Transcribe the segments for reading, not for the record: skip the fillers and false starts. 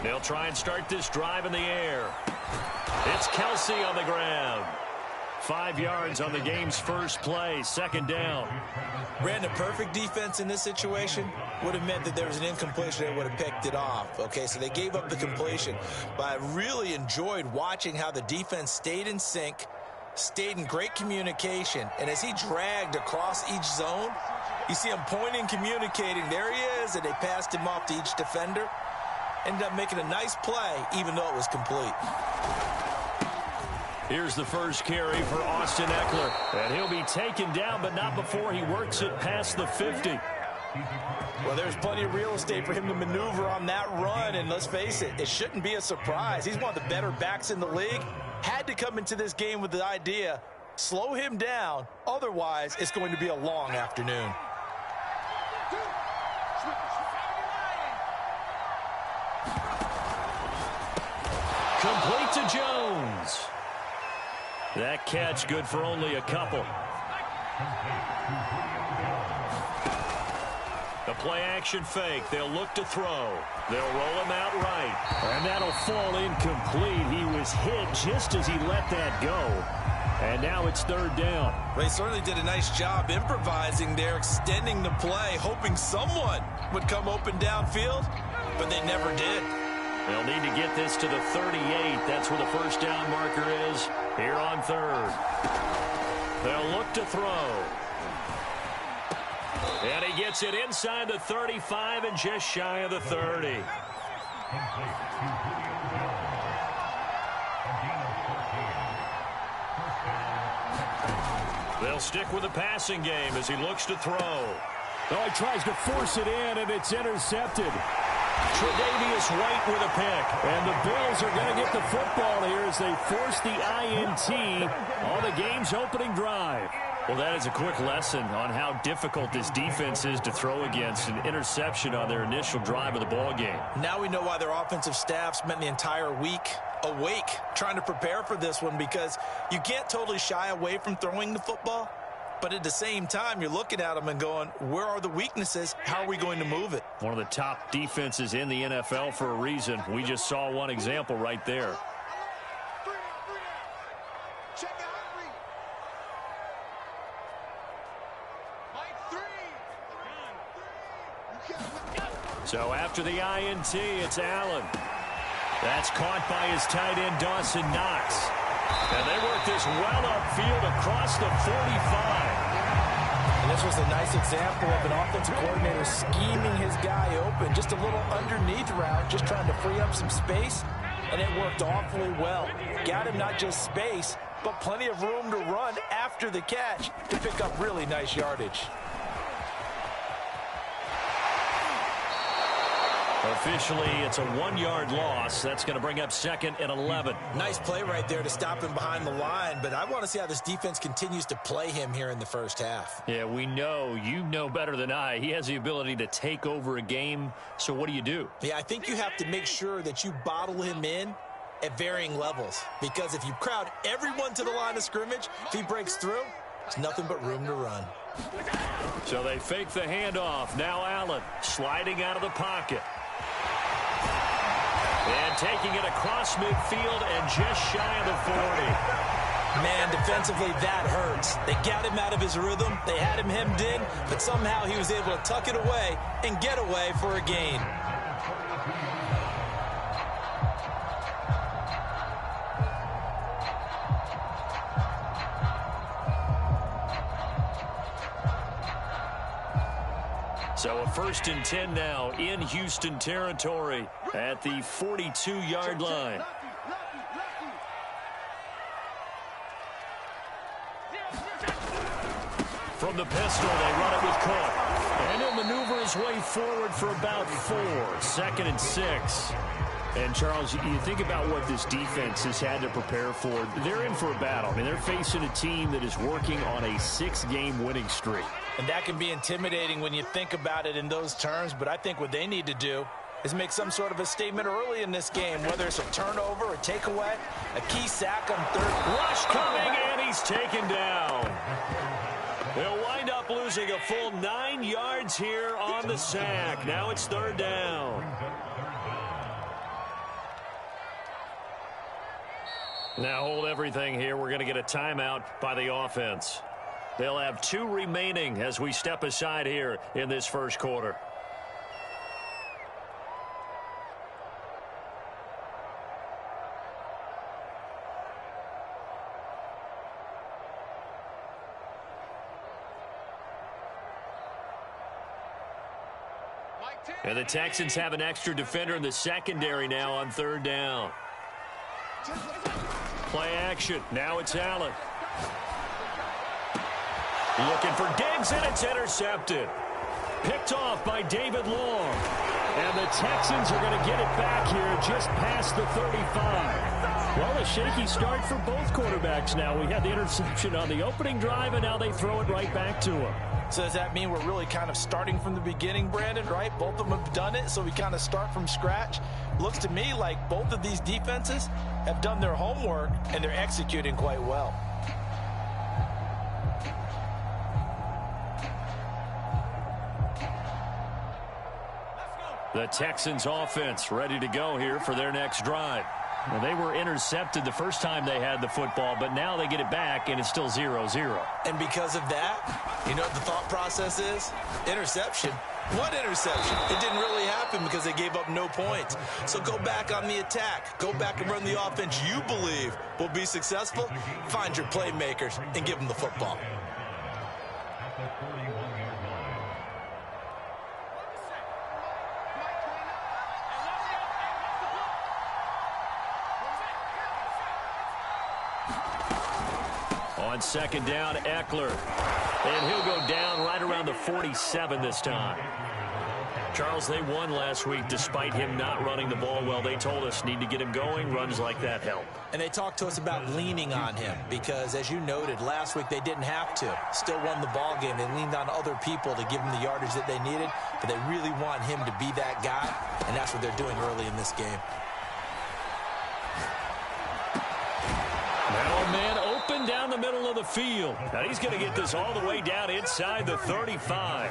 They'll try and start this drive in the air. It's Kelsey on the ground. 5 yards on the game's first play, second down. Ran the perfect defense in this situation. Would have meant that there was an incompletion. They would have picked it off. Okay, so they gave up the completion. But I really enjoyed watching how the defense stayed in sync, stayed in great communication. And as he dragged across each zone, you see him pointing, communicating. There he is, and they passed him off to each defender. Ended up making a nice play, even though it was complete. Here's the first carry for Austin Eckler. And he'll be taken down, but not before he works it past the 50. Well, there's plenty of real estate for him to maneuver on that run. And let's face it, it shouldn't be a surprise. He's one of the better backs in the league. Had to come into this game with the idea, slow him down. Otherwise, it's going to be a long afternoon. Complete to Jones. That catch good for only a couple. The play-action fake. They'll look to throw. They'll roll him out right. And that'll fall incomplete. He was hit just as he let that go. And now it's third down. They certainly did a nice job improvising there, extending the play, hoping someone would come open downfield, but they never did. They'll need to get this to the 38. That's where the first down marker is here on third. They'll look to throw. And he gets it inside the 35 and just shy of the 30. They'll stick with the passing game as he looks to throw. Oh, he tries to force it in, and it's intercepted. Tre'Davious White with a pick. And the Bills are going to get the football here as they force the INT on the game's opening drive. Well, that is a quick lesson on how difficult this defense is to throw against. An interception on their initial drive of the ball game. Now we know why their offensive staff spent the entire week awake trying to prepare for this one, because you can't totally shy away from throwing the football. But at the same time, you're looking at them and going, where are the weaknesses? How are we going to move it? One of the top defenses in the NFL for a reason. We just saw one example right there. So after the INT, it's Allen. That's caught by his tight end, Dawson Knox. And they work this well upfield across the 45. And this was a nice example of an offensive coordinator scheming his guy open. Just a little underneath route, just trying to free up some space. And it worked awfully well. Got him not just space, but plenty of room to run after the catch to pick up really nice yardage. Officially, it's a 1-yard loss. That's going to bring up 2nd and 11. Nice play right there to stop him behind the line, but I want to see how this defense continues to play him here in the first half. Yeah, we know. You know better than I. He has the ability to take over a game, so what do? Yeah, I think you have to make sure that you bottle him in at varying levels, because if you crowd everyone to the line of scrimmage, if he breaks through, it's nothing but room to run. So they fake the handoff. Now Allen sliding out of the pocket. And taking it across midfield and just shy of the 40. Man, defensively, that hurts. They got him out of his rhythm. They had him hemmed in, but somehow he was able to tuck it away and get away for a gain. So a 1st and 10 now in Houston territory at the 42-yard line. From the pistol, they run it with Cook. And he'll maneuver his way forward for about 4. 2nd and 6. And, Charles, you think about what this defense has had to prepare for. They're in for a battle. I mean, they're facing a team that is working on a 6-game winning streak. And that can be intimidating when you think about it in those terms, but I think what they need to do is make some sort of a statement early in this game, whether it's a turnover, a takeaway, a key sack on third. Rush coming, and he's taken down. They'll wind up losing a full 9 yards here on the sack. Now it's 3rd down. Now hold everything here. We're going to get a timeout by the offense. They'll have 2 remaining as we step aside here in this first quarter. And the Texans have an extra defender in the secondary now on 3rd down. Play action. Now it's Allen. Looking for Diggs, and it's intercepted. Picked off by David Long. And the Texans are going to get it back here just past the 35. Well, a shaky start for both quarterbacks now. We had the interception on the opening drive, and now they throw it right back to him. So does that mean we're really kind of starting from the beginning, Brandon, right? Both of them have done it, so we kind of start from scratch. Looks to me like both of these defenses have done their homework, and they're executing quite well. The Texans offense ready to go here for their next drive. Well, they were intercepted the first time they had the football, but now they get it back, and it's still 0-0. And because of that, you know what the thought process is? Interception. What interception? It didn't really happen because they gave up no points. So go back on the attack. Go back and run the offense you believe will be successful. Find your playmakers and give them the football. On 2nd down, Eckler. And he'll go down right around the 47 this time. Charles, they won last week despite him not running the ball well. They told us need to get him going. Runs like that help. And they talked to us about leaning on him because, as you noted, last week they didn't have to. Still won the ball game. They leaned on other people to give them the yardage that they needed, but they really want him to be that guy, and that's what they're doing early in this game. Now a man open down the middle of the field. Now he's going to get this all the way down inside the 35.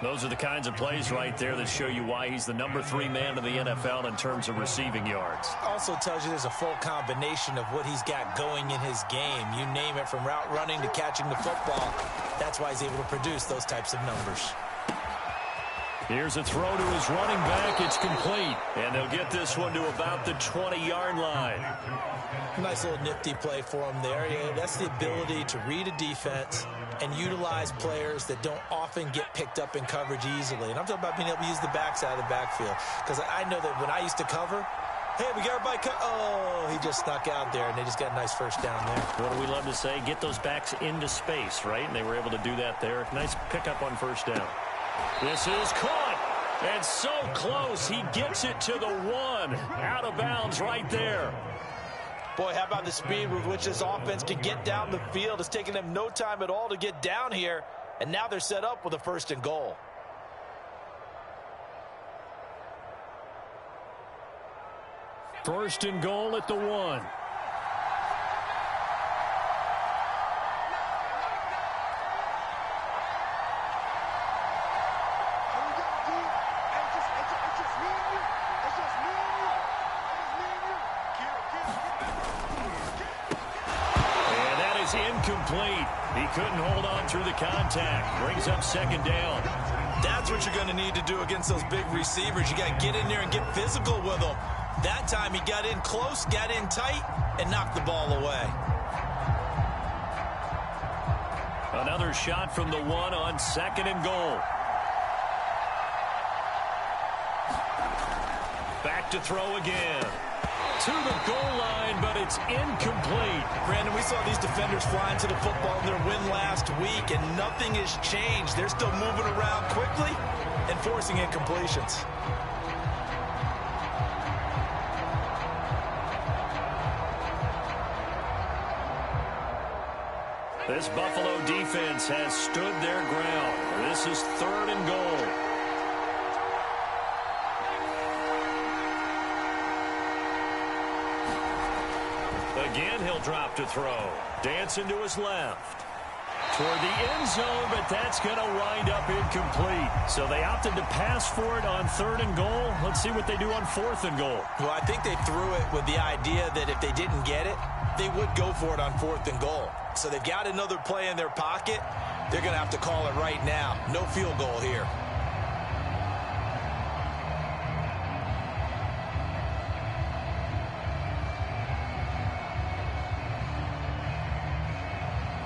Those are the kinds of plays right there that show you why he's the number 3 man in the NFL in terms of receiving yards. Also tells you there's a full combination of what he's got going in his game. You name it, from route running to catching the football. That's why he's able to produce those types of numbers. Here's a throw to his running back. It's complete. And they'll get this one to about the 20-yard line. Nice little nifty play for him there. Yeah, that's the ability to read a defense and utilize players that don't often get picked up in coverage easily. And I'm talking about being able to use the backside of the backfield. Because I know that when I used to cover, hey, we got everybody oh, he just snuck out there, and they just got a nice first down there. What do we love to say? Get those backs into space, right? And they were able to do that there. Nice pickup on first down. This is caught, and so close. He gets it to the 1. Out of bounds right there. Boy, how about the speed with which this offense can get down the field? It's taken them no time at all to get down here, and now they're set up with a 1st and goal. First and goal at the 1. Incomplete. He couldn't hold on through the contact. Brings up 2nd down. That's what you're going to need to do against those big receivers. You got to get in there and get physical with them. That time he got in close, got in tight, and knocked the ball away. Another shot from the 1 on 2nd and goal. Back to throw again. To the goal line, but it's incomplete. Brandon, we saw these defenders flying to the football in their win last week, and nothing has changed. They're still moving around quickly and forcing incompletions. This Buffalo defense has stood their ground. This is 3rd and goal. Again, he'll drop to throw. Dancing to his left. Toward the end zone, but that's going to wind up incomplete. So they opted to pass for it on 3rd and goal. Let's see what they do on 4th and goal. Well, I think they threw it with the idea that if they didn't get it, they would go for it on 4th and goal. So they've got another play in their pocket. They're going to have to call it right now. No field goal here.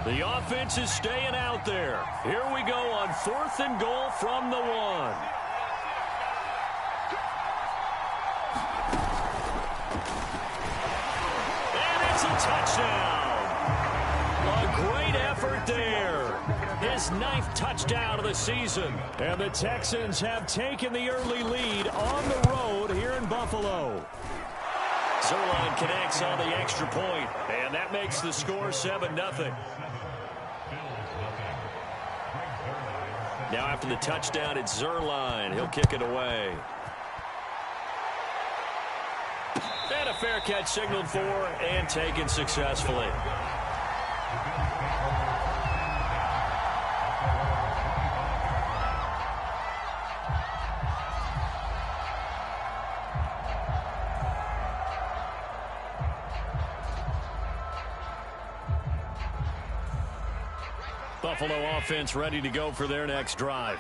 The offense is staying out there. Here we go on 4th and goal from the 1. And it's a touchdown. A great effort there. His 9th touchdown of the season. And the Texans have taken the early lead on the road here in Buffalo. Zerline connects on the extra point, and that makes the score 7-0. Now after the touchdown, it's Zerline. He'll kick it away. And a fair catch signaled for and taken successfully. Buffalo offense ready to go for their next drive.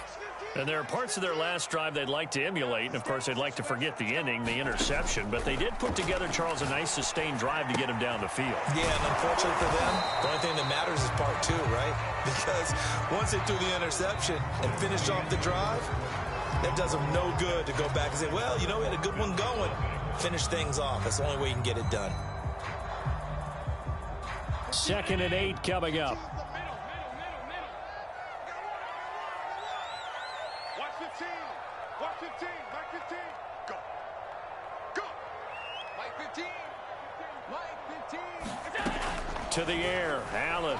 And there are parts of their last drive they'd like to emulate. And, of course, they'd like to forget the ending, the interception. But they did put together, Charles, a nice sustained drive to get him down the field. Yeah, and unfortunately for them, the only thing that matters is part 2, right? Because once they threw the interception and finished off the drive, that does them no good to go back and say, well, you know, we had a good one going. Finish things off. That's the only way you can get it done. 2nd and 8 coming up. To the air, Allen.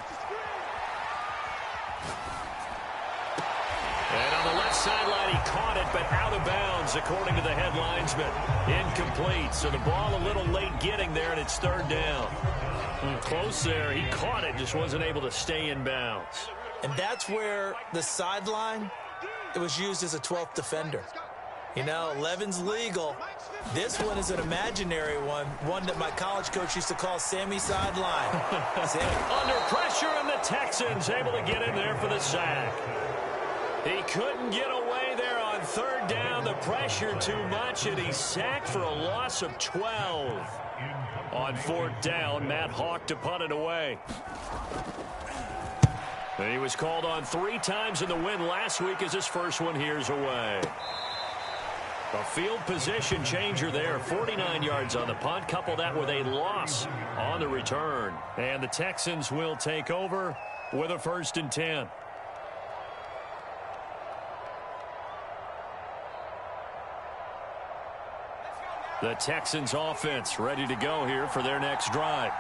And on the left sideline, he caught it, but out of bounds, according to the head linesman. Incomplete, so the ball a little late getting there, and it's 3rd down. Close there. He caught it, just wasn't able to stay in bounds. And that's where the sideline, it was used as a 12th defender. You know, 11's legal. This one is an imaginary one that my college coach used to call Sammy Sideline. Under pressure, and the Texans able to get in there for the sack. He couldn't get away there on 3rd down. The pressure too much, and he's sacked for a loss of 12. On 4th down, Matt Hawk to punt it away. And he was called on 3 times in the win last week as his first one here's away. A field position changer there. 49 yards on the punt. Couple that with a loss on the return. And the Texans will take over with a 1st and 10. The Texans offense ready to go here for their next drive.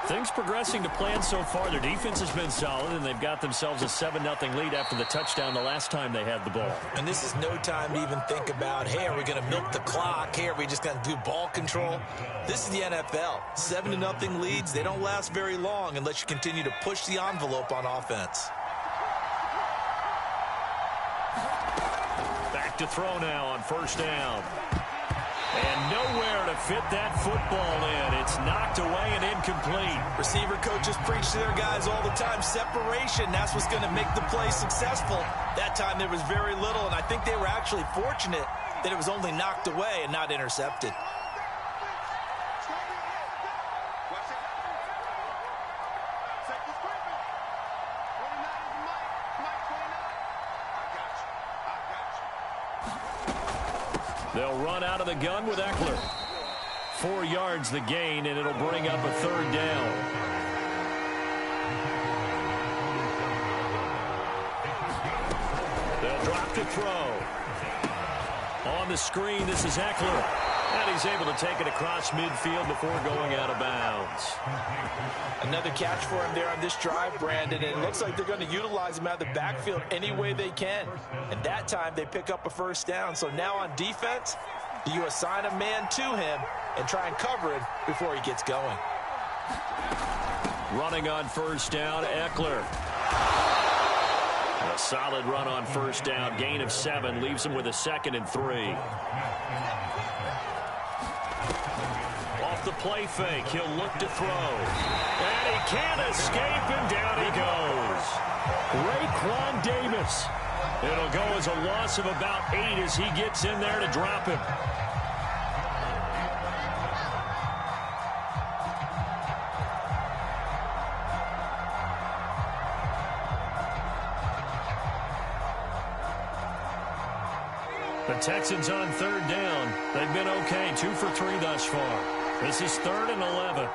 Things progressing to plan so far. Their defense has been solid, and they've got themselves a 7-0 lead after the touchdown the last time they had the ball. And this is no time to even think about, hey, are we going to milk the clock? Hey, are we just going to do ball control? This is the NFL. 7-0 leads, they don't last very long unless you continue to push the envelope on offense. Back to throw now on 1st down. And nowhere to fit that football in. It's knocked away and incomplete. Receiver coaches preach to their guys all the time. Separation, that's what's going to make the play successful. That time there was very little, and I think they were actually fortunate that it was only knocked away and not intercepted. They'll run out of the gun with Eckler. 4 yards the gain, and it'll bring up a 3rd down. They'll drop to throw. On the screen, this is Eckler. And he's able to take it across midfield before going out of bounds. Another catch for him there on this drive, Brandon. And it looks like they're going to utilize him out of the backfield any way they can. And that time they pick up a 1st down. So now on defense, you assign a man to him and try and cover it before he gets going. Running on 1st down, Eckler. A solid run on first down. Gain of 7 leaves him with a 2nd and 3. Off the play fake, he'll look to throw. And he can't escape, and down he goes. Raekwon Davis. It'll go as a loss of about 8 as he gets in there to drop him. The Texans on 3rd down. They've been okay, 2 for 3 thus far. This is 3rd and 11.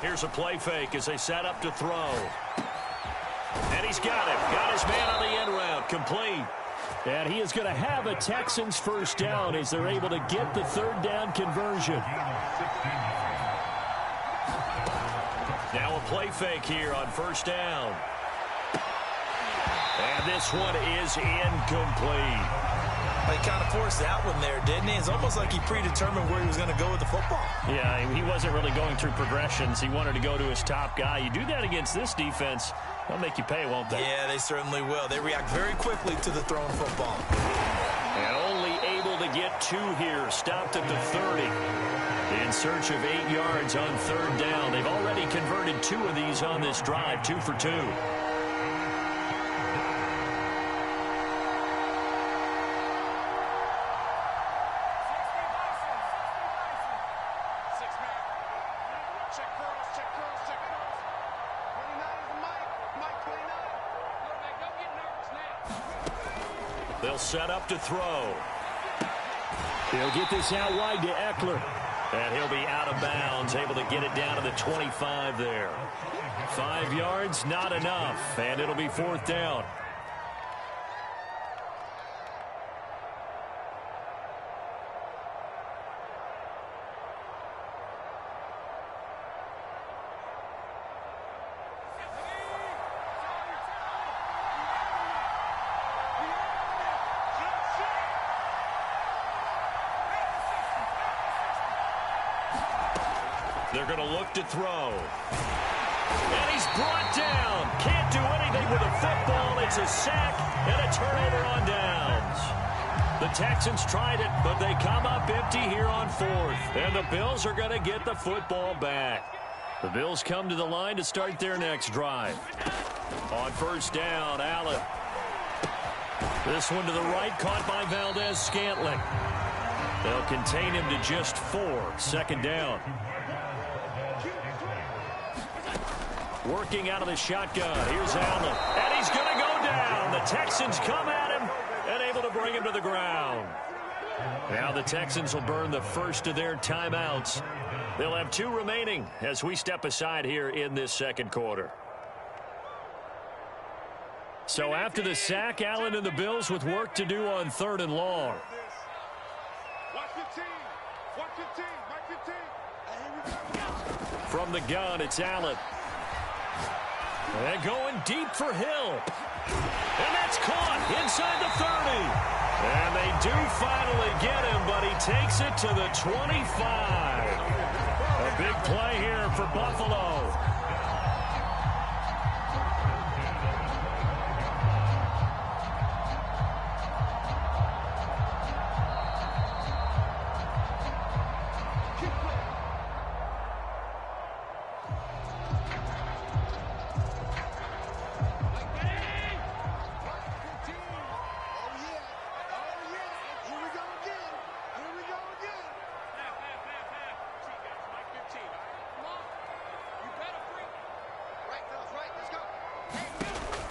Here's a play fake as they set up to throw. And he's got him. Got his man on the end route. Complete. And he is going to have a Texans first down as they're able to get the 3rd down conversion. Now a play fake here on first down. And this one is incomplete. He kind of forced that one there, didn't he? It's almost like he predetermined where he was going to go with the football. Yeah, he wasn't really going through progressions. He wanted to go to his top guy. You do that against this defense, they'll make you pay, won't they? Yeah, they certainly will. They react very quickly to the thrown football. And only able to get 2 here. Stopped at the 30. In search of 8 yards on 3rd down. They've already converted 2 of these on this drive, 2 for 2. They'll set up to throw. He'll get this out wide to Eckler. And he'll be out of bounds, able to get it down to the 25 there. 5 yards, not enough. And it'll be 4th down. They're going to look to throw. And he's brought down. Can't do anything with a football. It's a sack and a turnover on downs. The Texans tried it, but they come up empty here on 4th. And the Bills are going to get the football back. The Bills come to the line to start their next drive. On first down, Allen. This one to the right, caught by Valdez-Scantling. They'll contain him to just 4. 2nd down. Working out of the shotgun. Here's Allen. And he's going to go down. The Texans come at him and able to bring him to the ground. Now the Texans will burn the first of their timeouts. They'll have 2 remaining as we step aside here in this 2nd quarter. So after the sack, Allen and the Bills with work to do on 3rd and long. From the gun, it's Allen. And going deep for Hill. And that's caught inside the 30. And they do finally get him, but he takes it to the 25. A big play here for Buffalo.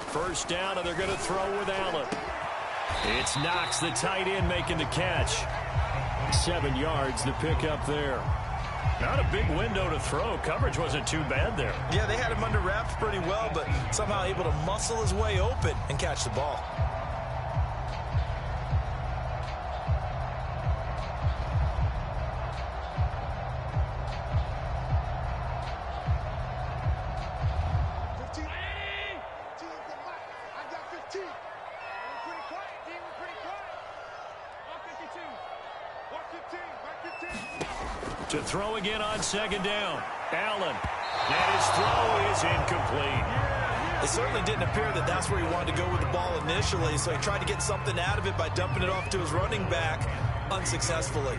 First down, and they're going to throw with Allen. It's Knox, the tight end, making the catch. 7 yards to pick up there. Not a big window to throw. Coverage wasn't too bad there. Yeah, they had him under wraps pretty well, but somehow able to muscle his way open and catch the ball. To throw again on second down. Allen. And his throw is incomplete. It certainly didn't appear that that's where he wanted to go with the ball initially, so he tried to get something out of it by dumping it off to his running back unsuccessfully.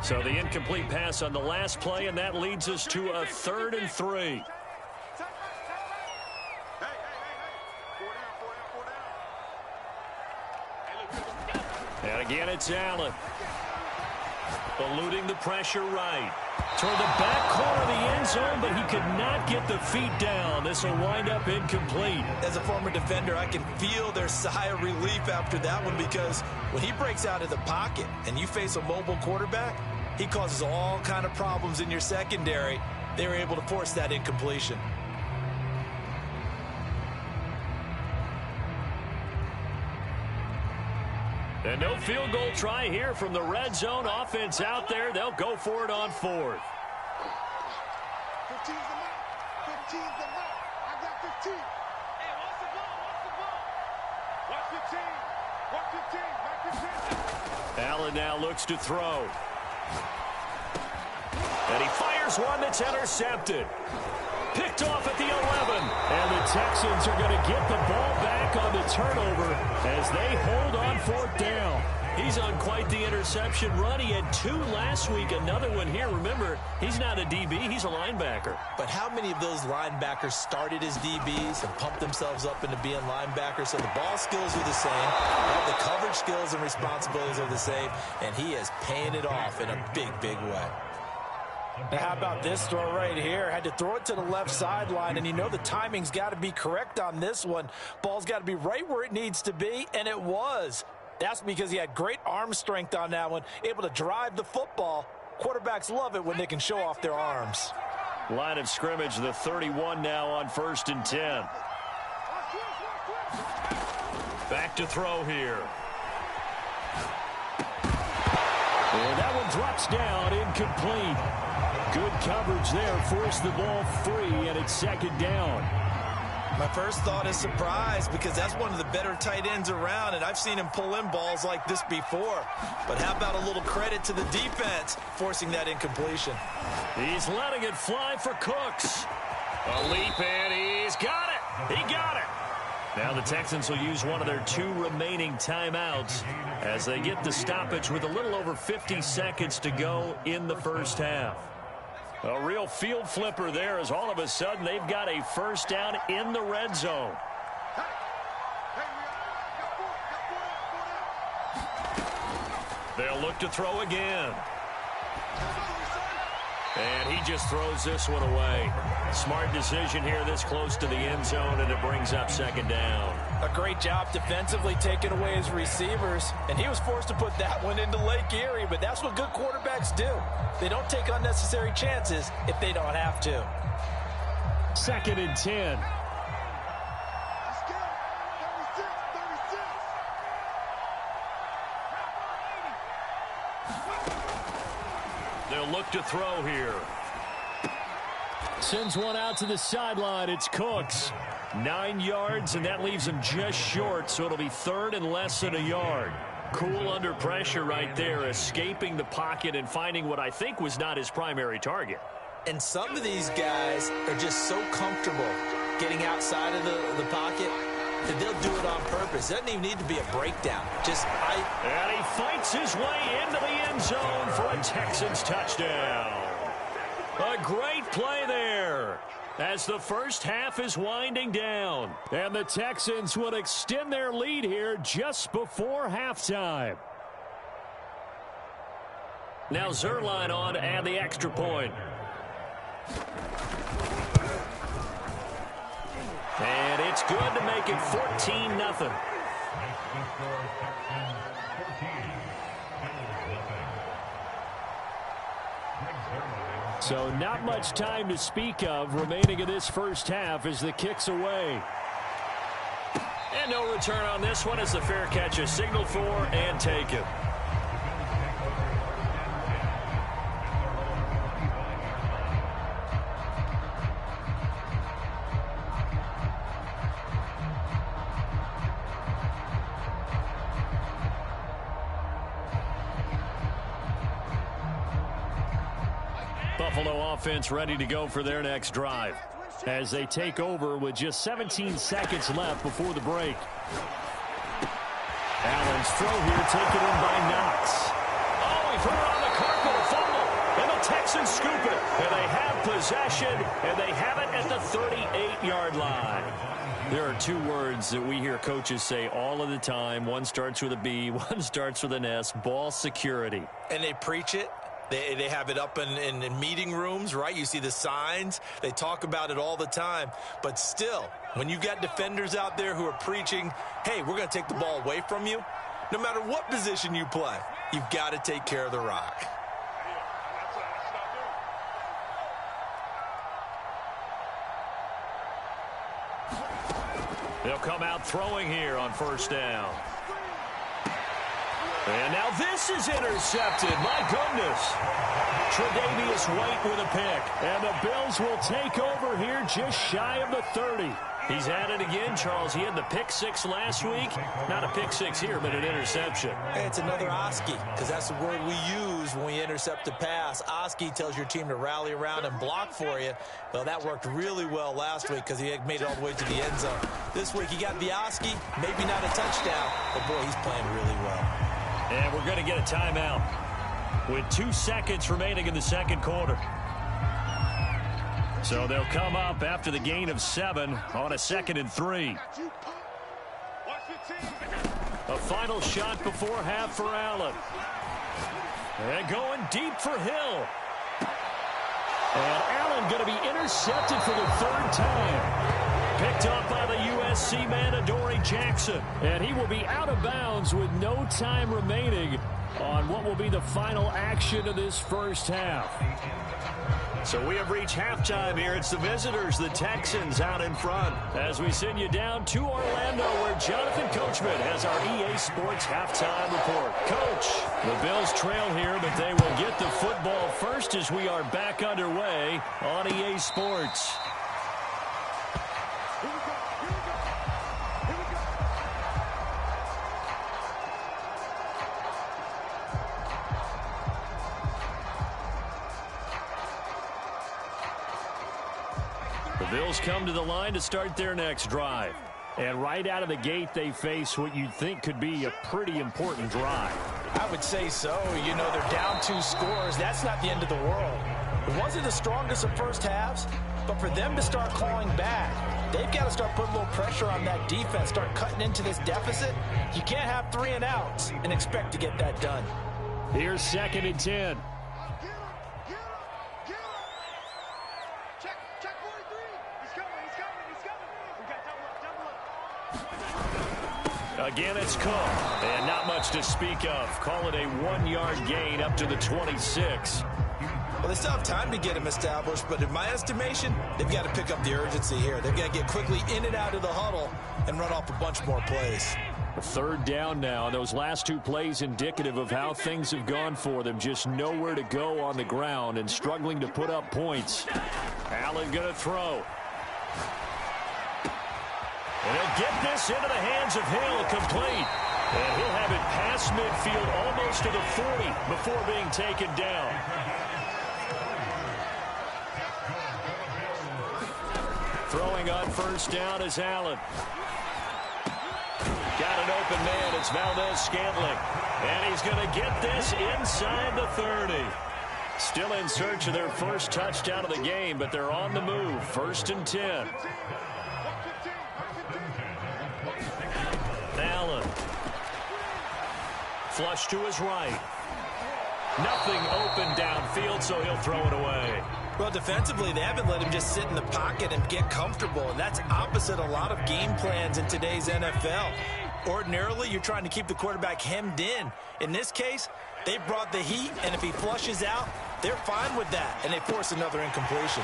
So the incomplete pass on the last play, and that leads us to a 3rd and 3. And again, it's Allen. Eluding the pressure right. Toward the back corner of the end zone, but he could not get the feet down. This will wind up incomplete. As a former defender, I can feel their sigh of relief after that one, because when he breaks out of the pocket and you face a mobile quarterback, he causes all kind of problems in your secondary. They were able to force that incompletion. And no field goal try here from the red zone. Offense out there. They'll go for it on 4th. 15's the mark. 15's the mark. I got 15. Hey, watch the ball. Watch 15. Watch 15. Back 15. Allen now looks to throw. And he fires one that's intercepted. Picked off at the 11. And the Texans are going to get the ball back on the turnover as they hold on 4th down. He's on quite the interception run. He had 2 last week, another one here. Remember, he's not a DB, he's a linebacker. But how many of those linebackers started as DBs and pumped themselves up into being linebackers? So the ball skills are the same. All the coverage skills and responsibilities are the same. And he is paying it off in a big, big way. Now, how about this throw right here? Had to throw it to the left sideline, and you know the timing's got to be correct on this one. Ball's got to be right where it needs to be, and it was. That's because he had great arm strength on that one, able to drive the football. Quarterbacks love it when they can show off their arms. Line of scrimmage, the 31 now on 1st and 10. Back to throw here. And that one drops down, incomplete. Good coverage there, forced the ball free, and it's 2nd down. My first thought is surprise, because that's one of the better tight ends around, and I've seen him pull in balls like this before. But how about a little credit to the defense forcing that incompletion? He's letting it fly for Cooks. A leap, and he's got it. He got it. Now the Texans will use one of their 2 remaining timeouts as they get the stoppage with a little over 50 seconds to go in the first half. A real field flipper there, as all of a sudden they've got a first down in the red zone. They'll look to throw again. And he just throws this one away. Smart decision here this close to the end zone, and it brings up 2nd down. A great job defensively taking away his receivers, and he was forced to put that one into Lake Erie, but that's what good quarterbacks do. They don't take unnecessary chances if they don't have to. 2nd and 10. Let's go. 36. They'll look to throw here. Sends one out to the sideline. It's Cooks. 9 yards, and that leaves him just short, so it'll be 3rd and less than a yard. Cool under pressure right there, escaping the pocket and finding what I think was not his primary target. And some of these guys are just so comfortable getting outside of the pocket that they'll do it on purpose. It doesn't even need to be a breakdown. And he fights his way into the end zone for a Texans touchdown. A great play there as the first half is winding down. And the Texans will extend their lead here just before halftime. Now Zerline on to add the extra point. And it's good to make it 14-0. So not much time to speak of remaining in this first half as the kick's away. And no return on this one as the fair catch is signaled for and taken. Buffalo offense ready to go for their next drive as they take over with just 17 seconds left before the break. Allen's throw here taken in by Knox. Oh, he put it on the carpet, a fumble, and the Texans scoop it. And they have possession, and they have it at the 38-yard line. There are two words that we hear coaches say all of the time. One starts with a B, one starts with an S, ball security. And they preach it. They have it up in meeting rooms, right? You see the signs. They talk about it all the time. But still, when you've got defenders out there who are preaching, hey, we're going to take the ball away from you, no matter what position you play, you've got to take care of the rock. They'll come out throwing here on first down. And now this is intercepted. My goodness. Tre'Davious White with a pick. And the Bills will take over here just shy of the 30. He's at it again, Charles. He had the pick six last week. Not a pick six here, but an interception. Hey, it's another Oski, because that's the word we use when we intercept a pass. Oski tells your team to rally around and block for you. Well, that worked really well last week because he made it all the way to the end zone. This week he got the Oski, maybe not a touchdown, but boy, he's playing really well. And we're going to get a timeout with 2 seconds remaining in the second quarter. So they'll come up after the gain of 7 on a 2nd and 3. A final shot before half for Allen. And going deep for Hill. And Allen going to be intercepted for the 3rd time. Picked up by the USC man, Adoree Jackson. And he will be out of bounds with no time remaining on what will be the final action of this first half. So we have reached halftime here. It's the visitors, the Texans, out in front. As we send you down to Orlando, where Jonathan Coachman has our EA Sports halftime report. Coach, the Bills trail here, but they will get the football first as we are back underway on EA Sports. The Bills come to the line to start their next drive. And right out of the gate, they face what you'd think could be a pretty important drive. I would say so. You know, they're down 2 scores. That's not the end of the world. It wasn't the strongest of first halves, but for them to start clawing back, they've got to start putting a little pressure on that defense, start cutting into this deficit. You can't have 3 and outs and expect to get that done. Here's 2nd and 10. Again, it's Cook, and not much to speak of. Call it a 1-yard gain up to the 26. Well, they still have time to get him established, but in my estimation, they've got to pick up the urgency here. They've got to get quickly in and out of the huddle and run off a bunch more plays. 3rd down now. Those last 2 plays indicative of how things have gone for them. Just nowhere to go on the ground and struggling to put up points. Allen going to throw. And he'll get this into the hands of Hill, complete. And he'll have it past midfield almost to the 40 before being taken down. Throwing on first down is Allen. Got an open man. It's Valdez-Scantling. And he's going to get this inside the 30. Still in search of their first touchdown of the game, but they're on the move. 1st and 10. Allen. Flush to his right. Nothing open downfield, so he'll throw it away. Well, defensively, they haven't let him just sit in the pocket and get comfortable, and that's opposite a lot of game plans in today's NFL. Ordinarily, you're trying to keep the quarterback hemmed in. In this case, they brought the heat, and if he flushes out, they're fine with that, and they force another incompletion.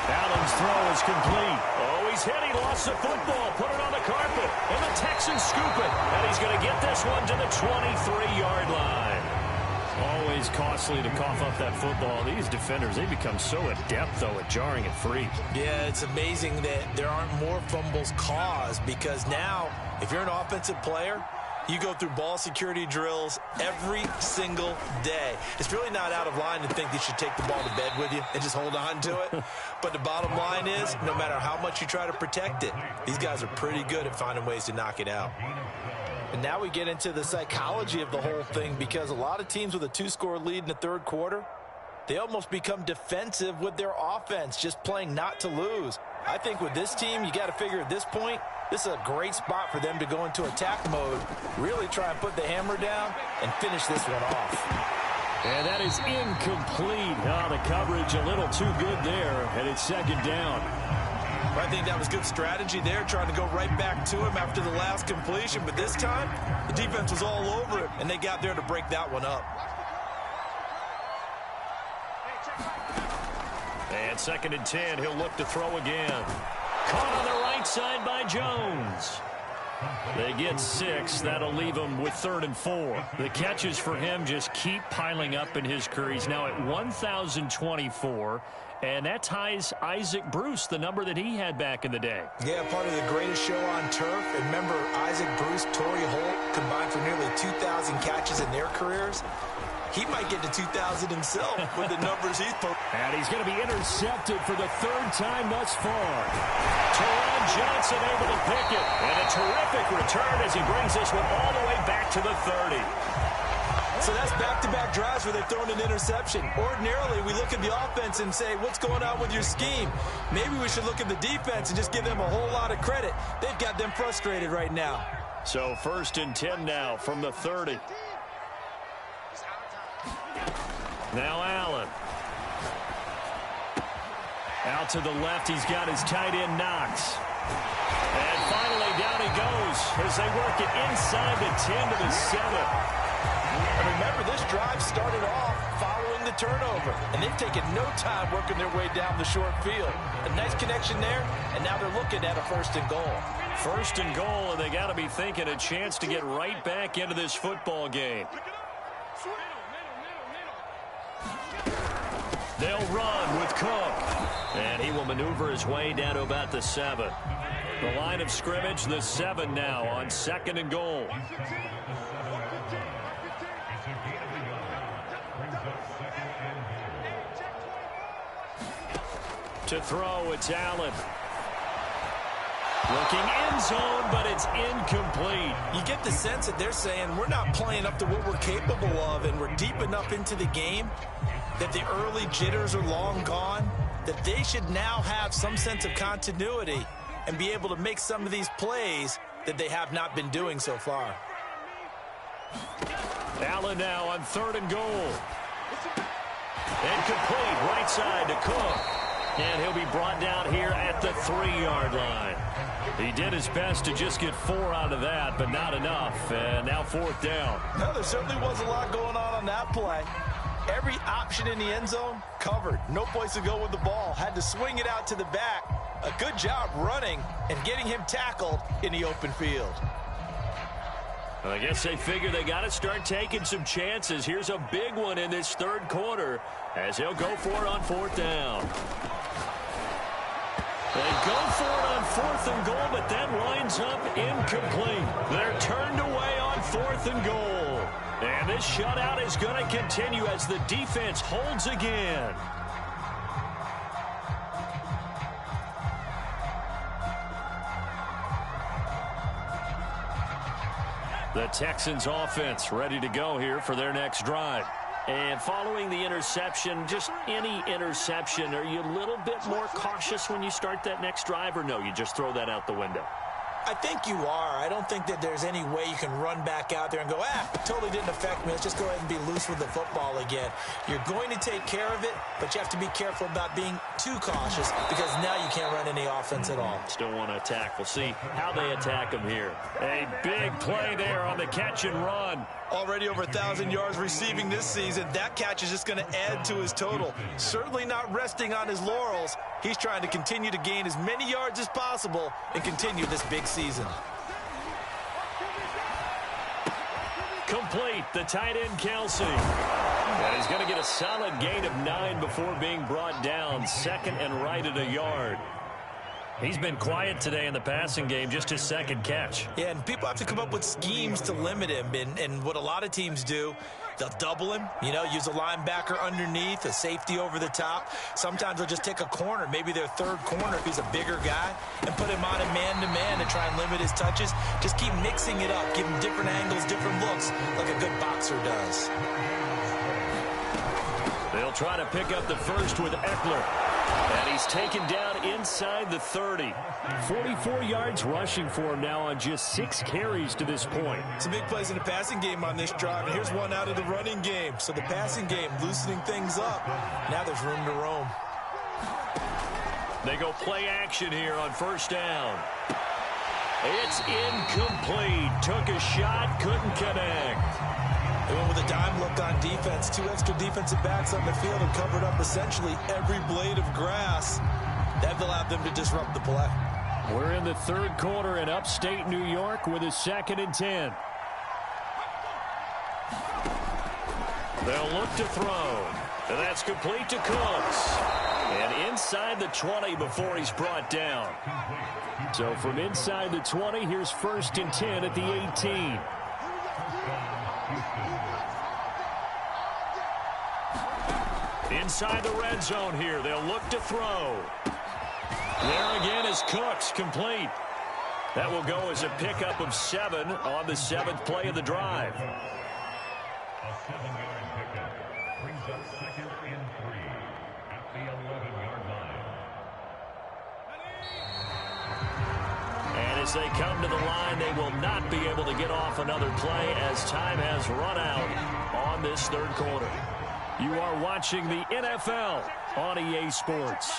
Allen's throw is complete. Oh, he's hit. He lost the football. Put it on the carpet. And the Texans scoop it. And he's going to get this one to the 23-yard line. Always costly to cough up that football. These defenders, they become so adept, though, at jarring it free. Yeah, it's amazing that there aren't more fumbles caused because now, if you're an offensive player, You go through ball security drills every single day. It's really not out of line to think you should take the ball to bed with you and just hold on to it. But the bottom line is, no matter how much you try to protect it, these guys are pretty good at finding ways to knock it out. And now we get into the psychology of the whole thing, because a lot of teams with a 2-score lead in the third quarter, they almost become defensive with their offense, just playing not to lose. I think with this team, you got to figure at this point, this is a great spot for them to go into attack mode, really try and put the hammer down and finish this one off. And that is incomplete. Oh, the coverage a little too good there, and it's second down. I think that was good strategy there, trying to go right back to him after the last completion. But this time, the defense was all over it, and they got there to break that one up. And second and 10, he'll look to throw again. Caught on the right side by Jones. They get 6. That'll leave him with 3rd and 4. The catches for him just keep piling up in his career. He's now at 1,024. And that ties Isaac Bruce, the number that he had back in the day. Yeah, part of the greatest show on turf. And remember, Isaac Bruce, Torrey Holt combined for nearly 2,000 catches in their careers. He might get to 2,000 himself with the numbers he's put. And he's going to be intercepted for the 3rd time thus far. Teron Johnson able to pick it. And a terrific return as he brings this one all the way back to the 30. So that's back-to-back drives where they've thrown an interception. Ordinarily, we look at the offense and say, what's going on with your scheme? Maybe we should look at the defense and just give them a whole lot of credit. They've got them frustrated right now. So 1st and 10 now from the 30. Now Allen. Out to the left, he's got his tight end Knox. And finally down he goes as they work it inside the 10 to the 7. And remember, this drive started off following the turnover, and they've taken no time working their way down the short field. A nice connection there, and now they're looking at a 1st and goal. 1st and goal, and they got to be thinking a chance to get right back into this football game. They'll run with Cook, and he will maneuver his way down to about the 7. The line of scrimmage, the 7 now on 2nd and goal. To throw, it's Allen. Looking end zone, but it's incomplete. You get the sense that they're saying we're not playing up to what we're capable of, and we're deep enough into the game that the early jitters are long gone, that they should now have some sense of continuity and be able to make some of these plays that they have not been doing so far. Allen now on 3rd and goal. Incomplete, right side to Cook. And he'll be brought down here at the 3-yard line. He did his best to just get 4 out of that, but not enough. And now 4th down. No, there certainly was a lot going on that play. Every option in the end zone covered. No place to go with the ball. Had to swing it out to the back. A good job running and getting him tackled in the open field. Well, I guess they figure they got to start taking some chances. Here's a big one in this 3rd quarter as he'll go for it on 4th down. They go for it on 4th and goal, but that winds up incomplete. They're turned away on 4th and goal. And this shutout is going to continue as the defense holds again. The Texans offense ready to go here for their next drive. And following the interception, just any interception, are you a little bit more cautious when you start that next drive, or no, you just throw that out the window? I think you are. I don't think that there's any way you can run back out there and go, totally didn't affect me. Let's just go ahead and be loose with the football again. You're going to take care of it, but you have to be careful about being too cautious because now you can't run any offense at all. Still want to attack. We'll see how they attack him here. A big play there on the catch and run. Already over 1,000 yards receiving this season. That catch is just going to add to his total. Certainly not resting on his laurels. He's trying to continue to gain as many yards as possible and continue this big season. Complete, the tight end Kelsey. And he's going to get a solid gain of 9 before being brought down. 2nd and right at a yard. He's been quiet today in the passing game, just his second catch. Yeah, and people have to come up with schemes to limit him. And what a lot of teams do, they'll double him, use a linebacker underneath, a safety over the top. Sometimes they'll just take a corner, maybe their third corner if he's a bigger guy, and put him on a man-to-man and try and limit his touches. Just keep mixing it up, give him different angles, different looks, like a good boxer does. They'll try to pick up the first with Eckler. And he's taken down inside the 30. 44 yards rushing for him now on just 6 carries to this point. Some big plays in the passing game on this drive, and here's one out of the running game. So the passing game loosening things up. Now there's room to roam. They go play action here on first down. It's incomplete. Took a shot, couldn't connect. They went with a dime look on defense. 2 extra defensive backs on the field and covered up essentially every blade of grass. That allowed them to disrupt the play. We're in the third quarter in upstate New York with a 2nd and 10. They'll look to throw. And that's complete to Cooks. And inside the 20 before he's brought down. So from inside the 20, here's 1st and 10 at the 18. Inside the red zone here. They'll look to throw. There again is Cooks, complete. That will go as a pickup of 7 on the 7th play of the drive. A 7-yard pickup brings up 2nd and 3 at the 11-yard line. And as they come to the line, they will not be able to get off another play as time has run out on this third quarter. You are watching the NFL on EA Sports.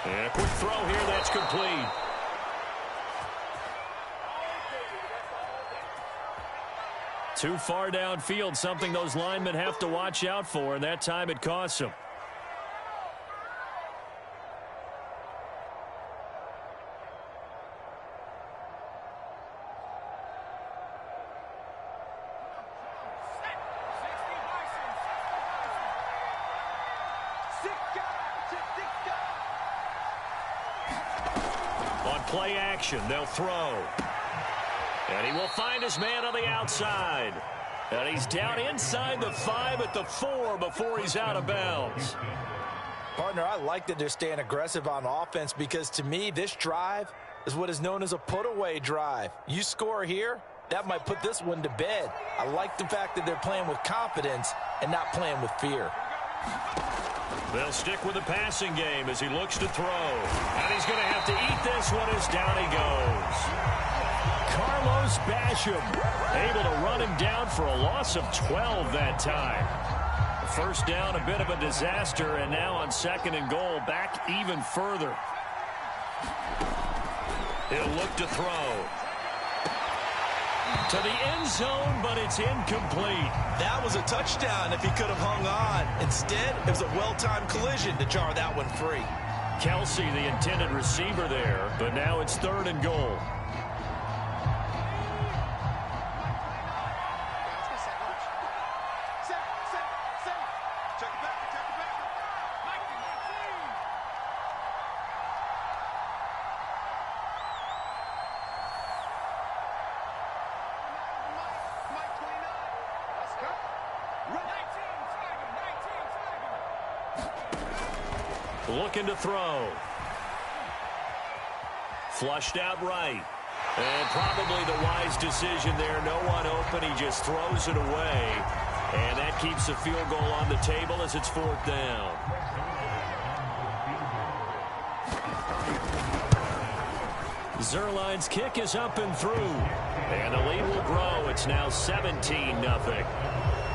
And a quick throw here, that's complete. Too far downfield, something those linemen have to watch out for, and that time it costs them. Play action, they'll throw. And he will find his man on the outside. And he's down inside the 5 at the 4 before he's out of bounds. Partner, I like that they're staying aggressive on offense because to me, this drive is what is known as a put-away drive. You score here, that might put this one to bed. I like the fact that they're playing with confidence and not playing with fear. They'll stick with the passing game as he looks to throw. And he's going to have to eat this one as down he goes. Carlos Basham able to run him down for a loss of 12 that time. First down, a bit of a disaster, and now on 2nd and goal, back even further. He'll look to throw. To the end zone, but it's incomplete. That was a touchdown if he could have hung on. Instead, it was a well-timed collision to jar that one free. Kelsey, the intended receiver there, but now it's 3rd and goal. Looking to throw. Flushed out right. And probably the wise decision there. No one open. He just throws it away. And that keeps the field goal on the table as it's 4th down. Zerline's kick is up and through. And the lead will grow. It's now 17-0.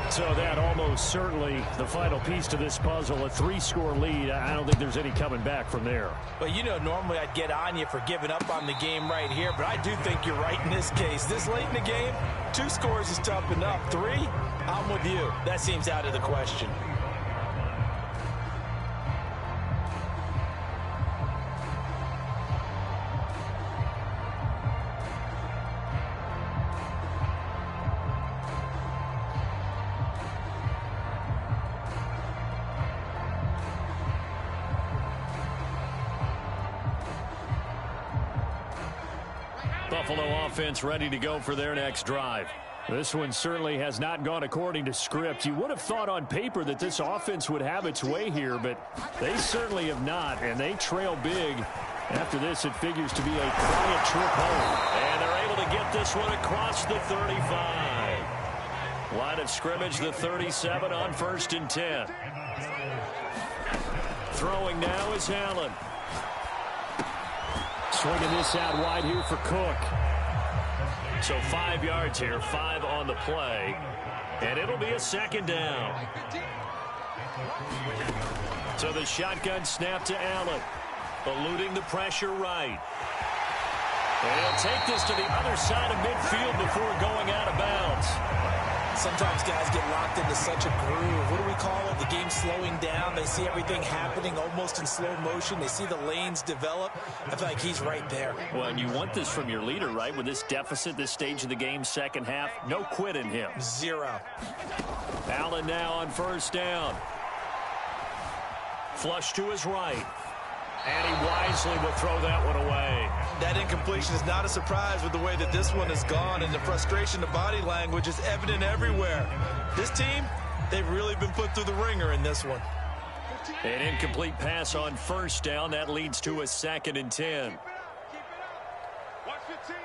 So that almost certainly the final piece to this puzzle, a 3-score lead. I don't think there's any coming back from there. Well, normally I'd get on you for giving up on the game right here, but I do think you're right in this case. This late in the game, 2 scores is tough enough. 3, I'm with you. That seems out of the question. Buffalo offense ready to go for their next drive. This one certainly has not gone according to script. You would have thought on paper that this offense would have its way here, but they certainly have not, and they trail big. After this, it figures to be a quiet trip home. And they're able to get this one across the 35. Line of scrimmage, the 37 on 1st and 10. Throwing now is Allen. Swinging this out wide here for Cook. So 5 yards here, 5 on the play. And it'll be a 2nd down. So the shotgun snap to Allen. Eluding the pressure right. And he'll take this to the other side of midfield before going out of bounds. Sometimes guys get locked into such a groove. What do we call it? The game slowing down. They see everything happening almost in slow motion. They see the lanes develop. I feel like he's right there. Well, and you want this from your leader, right? With this deficit, this stage of the game, second half, no quit in him. 0. Allen now on 1st down. Flush to his right. And he wisely will throw that one away. That incompletion is not a surprise with the way that this one has gone, and the frustration of body language is evident everywhere. This team, they've really been put through the ringer in this one. An incomplete pass on 1st down. That leads to a 2nd and 10. Watch 15.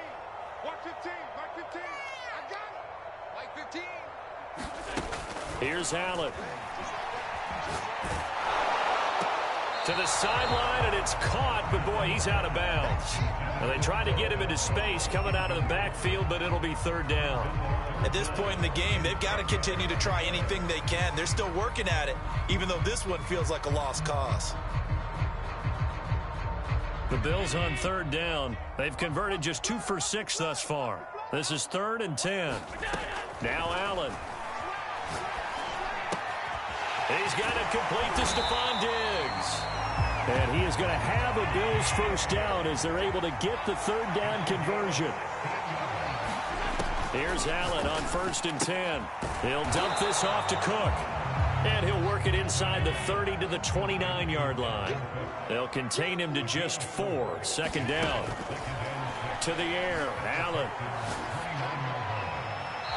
Watch 15. Watch 15. I got it. Like 15. Here's Allen. To the sideline, and it's caught, but boy, he's out of bounds. Well, they tried to get him into space coming out of the backfield, but it'll be 3rd down. At this point in the game, they've got to continue to try anything they can. They're still working at it, even though this one feels like a lost cause. The Bills on 3rd down. They've converted just 2 for 6 thus far. This is 3rd and 10. Now Allen. He's got it complete to Stephon Diggs. And he is going to have a Bills 1st down as they're able to get the 3rd down conversion. Here's Allen on 1st and 10. He'll dump this off to Cook. And he'll work it inside the 30 to the 29-yard line. They'll contain him to just 4. 2nd down. To the air, Allen.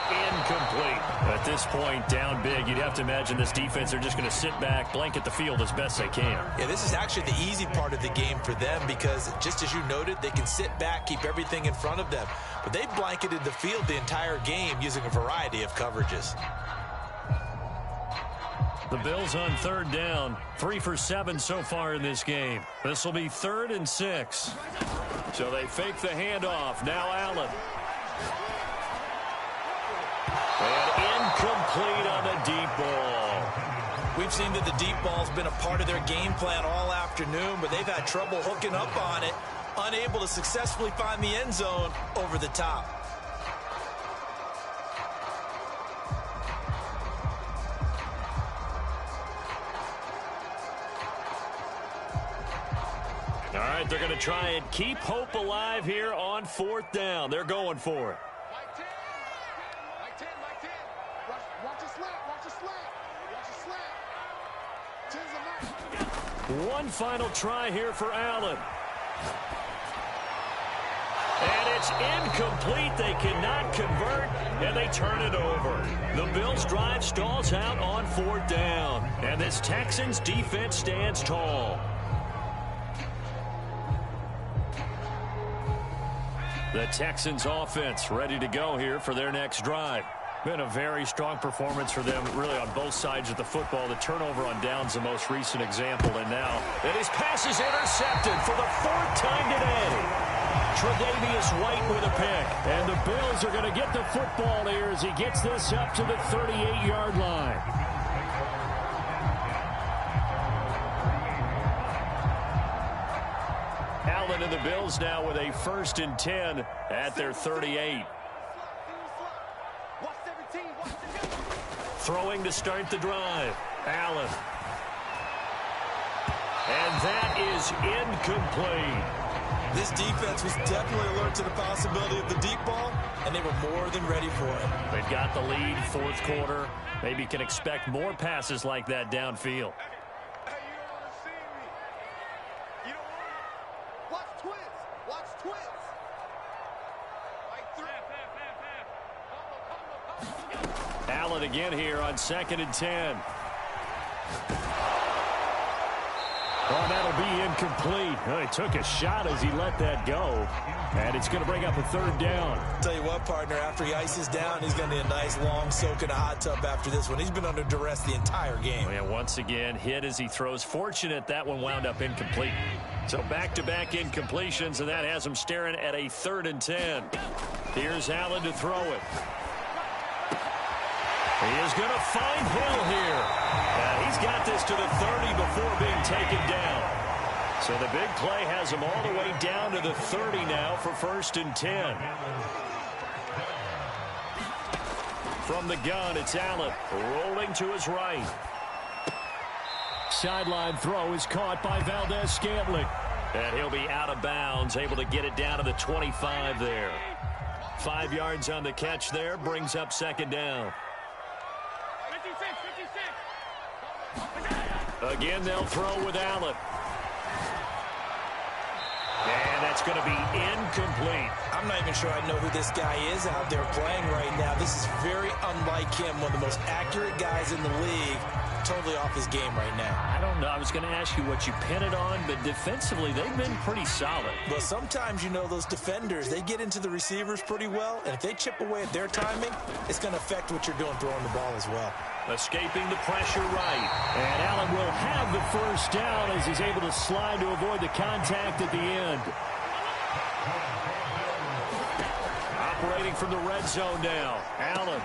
Incomplete. At this point, down big. You'd have to imagine this defense are just going to sit back, blanket the field as best they can. Yeah, this is actually the easy part of the game for them because, just as you noted, they can sit back, keep everything in front of them. But they've blanketed the field the entire game using a variety of coverages. The Bills on 3rd down. 3 for 7 so far in this game. This will be 3rd and 6. So they fake the handoff. Now Allen. And incomplete on the deep ball. We've seen that the deep ball's been a part of their game plan all afternoon, but they've had trouble hooking up on it, unable to successfully find the end zone over the top. All right, they're going to try and keep hope alive here on 4th down. They're going for it. Like 10. Watch a slant. Watch a slant. Watch a slant. 10's a mark. One final try here for Allen. And it's incomplete. They cannot convert, and they turn it over. The Bills' drive stalls out on 4th down. And this Texans defense stands tall. The Texans offense ready to go here for their next drive. Been a very strong performance for them, really on both sides of the football. The turnover on downs, the most recent example. And now, and his pass is intercepted for the 4th time today. Tre'Davious White with a pick. And the Bills are going to get the football here as he gets this up to the 38-yard line. Allen and the Bills now with a 1st and 10 at their 38. Throwing to start the drive. Allen. And that is incomplete. This defense was definitely alert to the possibility of the deep ball, and they were more than ready for it. They've got the lead, 4th quarter. Maybe can expect more passes like that downfield. Hey, you don't want to see me. You don't want to. Watch twins. Watch twins. Allen again here on 2nd and 10. Oh, that'll be incomplete. Oh, he took a shot as he let that go. And it's going to bring up a 3rd down. Tell you what, partner, after he ices down, he's going to need a nice long soak in a hot tub after this one. He's been under duress the entire game. Oh, yeah, once again, hit as he throws. Fortunate that one wound up incomplete. So back-to-back incompletions, and that has him staring at a 3rd and 10. Here's Allen to throw it. He is going to find Hill here. He's got this to the 30 before being taken down. So the big play has him all the way down to the 30 now for 1st and 10. From the gun, it's Allen rolling to his right. Sideline throw is caught by Valdez-Scantling. And he'll be out of bounds, able to get it down to the 25 there. 5 yards on the catch there, brings up 2nd down. Again, they'll throw with Allen. And that's going to be incomplete. I'm not even sure I know who this guy is out there playing right now. This is very unlike him, one of the most accurate guys in the league. Totally off his game right now. I don't know. I was going to ask you what you pin it on, but defensively, they've been pretty solid. Well, sometimes, you know, those defenders, they get into the receivers pretty well, and if they chip away at their timing, it's going to affect what you're doing throwing the ball as well. Escaping the pressure right. And Allen will have the 1st down as he's able to slide to avoid the contact at the end. Operating from the red zone now. Allen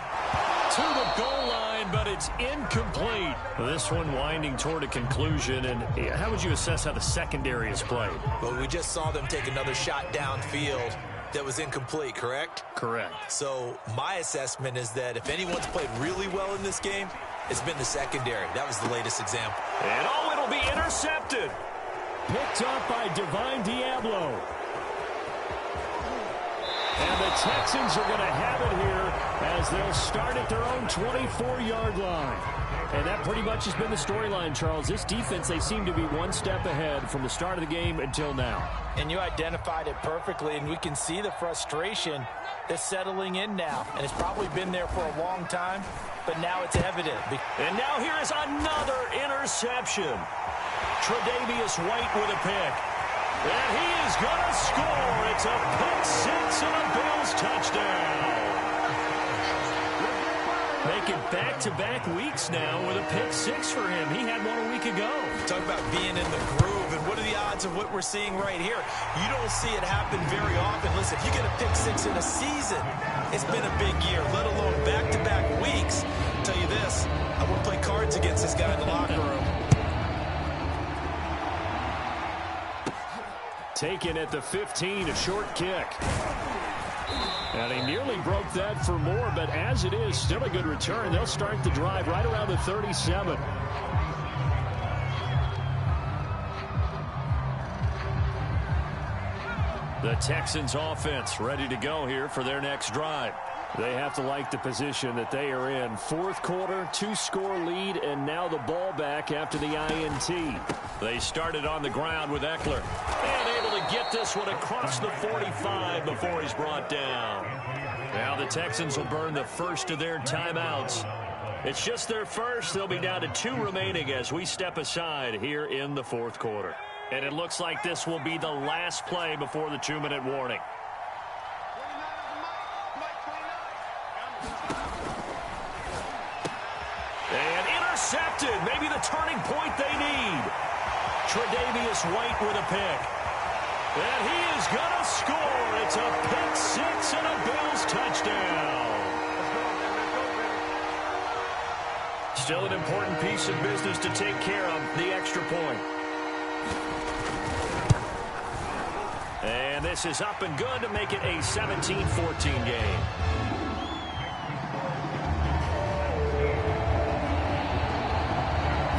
to the goal line, but it's incomplete. This one winding toward a conclusion. And how would you assess how the secondary has played? Well, we just saw them take another shot downfield that was incomplete, correct? Correct. So my assessment is that if anyone's played really well in this game, it's been the secondary. That was the latest example. And it'll be intercepted. Picked up by Divine Diablo. And the Texans are going to have it here as they'll start at their own 24-yard line. And that pretty much has been the storyline, Charles. This defense, they seem to be one step ahead from the start of the game until now. And you identified it perfectly, and we can see the frustration that's settling in now. And it's probably been there for a long time, but now it's evident. And now here is another interception. Tre'Davious White with a pick. And he is going to score. It's a pick six and a Bills touchdown. Making back-to-back weeks now with a pick six for him. He had one a week ago. Talk about being in the groove, and what are the odds of what we're seeing right here? You don't see it happen very often. Listen, if you get a pick six in a season, it's been a big year, let alone back-to-back weeks. I'll tell you this, I wouldn't play cards against this guy in the locker room. Taken at the 15, a short kick. And he nearly broke that for more, but as it is, still a good return. They'll start the drive right around the 37. The Texans offense ready to go here for their next drive. They have to like the position that they are in. Fourth quarter, 2-score lead, and now the ball back after the INT. They started on the ground with Eckler. And able to get this one across the 45 before he's brought down. Now the Texans will burn the first of their timeouts. It's just their first. They'll be down to 2 remaining as we step aside here in the fourth quarter. And it looks like this will be the last play before the 2-minute warning. And intercepted. Maybe the turning point they need. Tre'Davious White with a pick. And he is going to score. It's a pick six and a Bills touchdown. Still an important piece of business to take care of, the extra point. And this is up and good to make it a 17-14 game.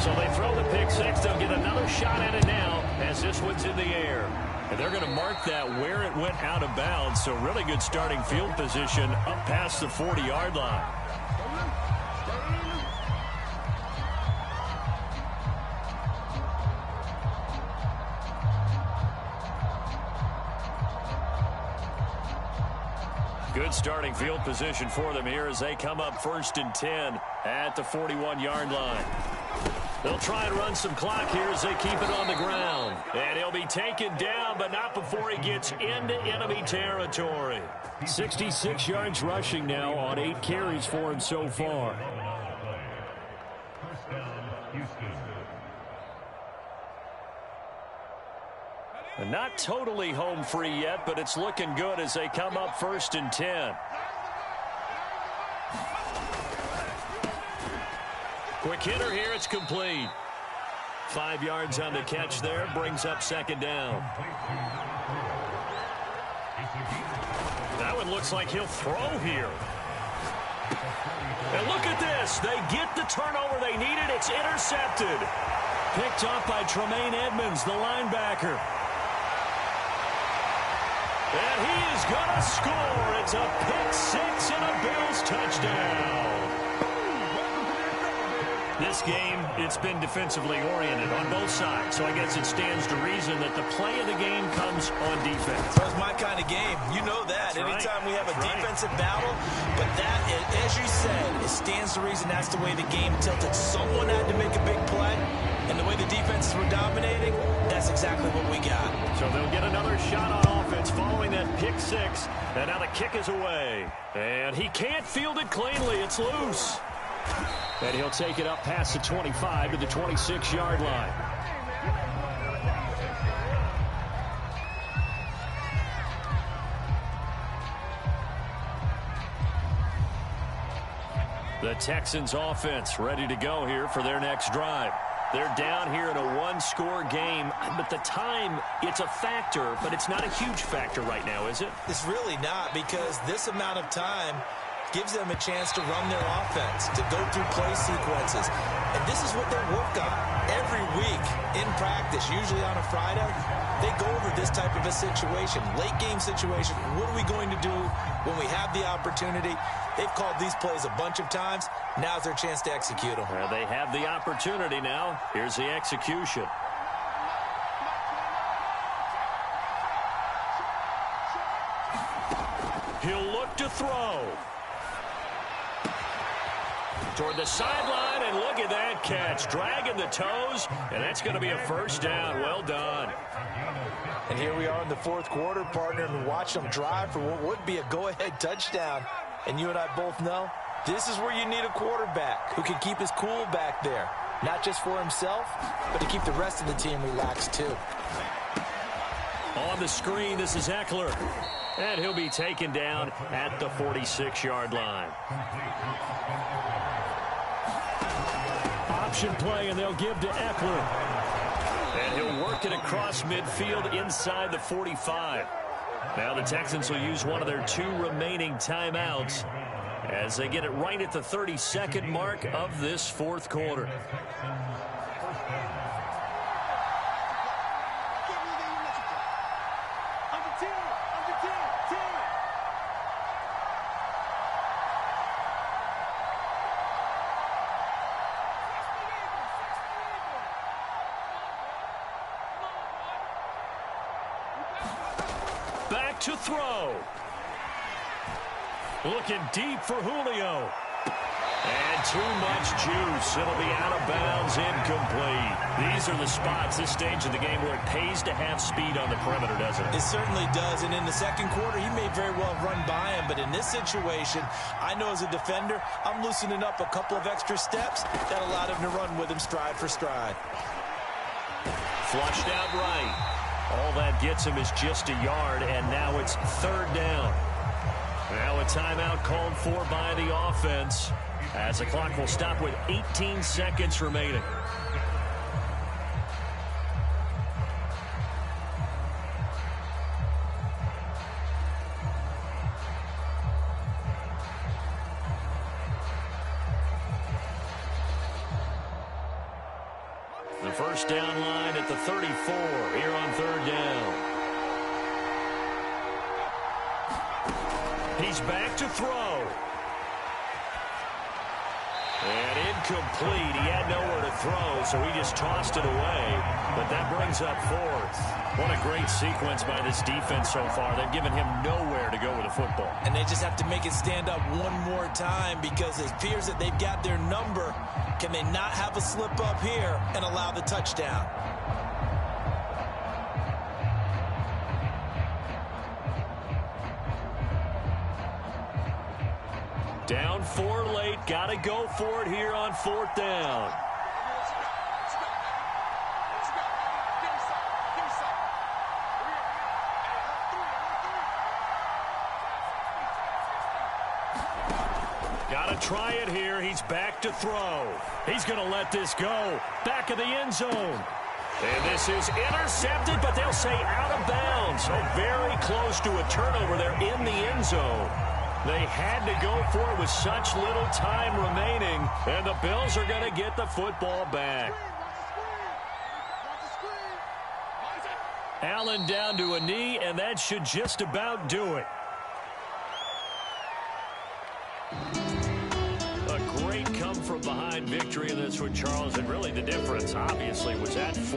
So they throw the pick six. They'll get another shot at it now as this one's in the air. And they're going to mark that where it went out of bounds. So really good starting field position up past the 40-yard line. Good starting field position for them here as they come up 1st and 10 at the 41-yard line. They'll try and run some clock here as they keep it on the ground. And he'll be taken down, but not before he gets into enemy territory. 66 yards rushing now on 8 carries for him so far. First down, Houston. And not totally home free yet, but it's looking good as they come up 1st and 10. Quick hitter here, it's complete. 5 yards on the catch there, brings up 2nd down. That one looks like he'll throw here. And look at this. They get the turnover they needed. It's intercepted. Picked up by Tremaine Edmonds, the linebacker. And he is going to score. It's a pick-6 and a Bills touchdown. This game, it's been defensively oriented on both sides, so I guess it stands to reason that the play of the game comes on defense. That's my kind of game. You know that. That's Anytime right. we have a That's defensive battle, but that, as you said, it stands to reason that's the way the game tilted. Someone had to make a big play, and the way the defenses were dominating, that's exactly what we got. So they'll get another shot on offense following that pick-6, and now the kick is away. And he can't field it cleanly. It's loose. And he'll take it up past the 25 to the 26-yard line. The Texans offense ready to go here for their next drive. They're down here in a one-score game, but the time, it's a factor, but it's not a huge factor right now, is it? It's really not, because this amount of time gives them a chance to run their offense, to go through play sequences. And this is what they work on every week in practice, usually on a Friday. They go over this type of a situation, late game situation. What are we going to do when we have the opportunity? They've called these plays a bunch of times. Now's their chance to execute them. They have the opportunity now. Here's the execution. He'll look to throw. Toward the sideline, and look at that catch. Dragging the toes, and that's going to be a first down. Well done. And here we are in the 4th quarter, partner, and watch them drive for what would be a go-ahead touchdown. And you and I both know this is where you need a quarterback who can keep his cool back there. Not just for himself, but to keep the rest of the team relaxed too. On the screen, this is Eckler. And he'll be taken down at the 46-yard line. Option play, and they'll give to Eckler. And he'll work it across midfield inside the 45. Now the Texans will use one of their 2 remaining timeouts as they get it right at the 32nd mark of this 4th quarter. Back to throw. Looking deep for Julio. And too much juice. It'll be out of bounds, incomplete. These are the spots, this stage of the game, where it pays to have speed on the perimeter, doesn't it? It certainly does, and in the 2nd quarter, he may very well run by him, but in this situation, I know as a defender, I'm loosening up a couple of extra steps that allowed him to run with him stride for stride. Flushed out right. All that gets him is just a yard, and now it's 3rd down. Now a timeout called for by the offense as the clock will stop with 18 seconds remaining. The first down line at the 34 here on 3rd down. He's back to throw. And incomplete. He had nowhere to throw, so he just tossed it away. But that brings up fourth. What a great sequence by this defense so far. They've given him nowhere to go with the football. And they just have to make it stand up one more time because it appears that they've got their number. Can they not have a slip up here and allow the touchdown? Down 4 late. Got to go for it here on 4th down. Got to try it here. He's back to throw. He's going to let this go. Back of the end zone. And this is intercepted, but they'll say out of bounds. So very close to a turnover there in the end zone. They had to go for it with such little time remaining, and the Bills are going to get the football back. Allen down to a knee, and that should just about do it. A great come-from-behind victory in this one, Charles, and really the difference, obviously, was at 4.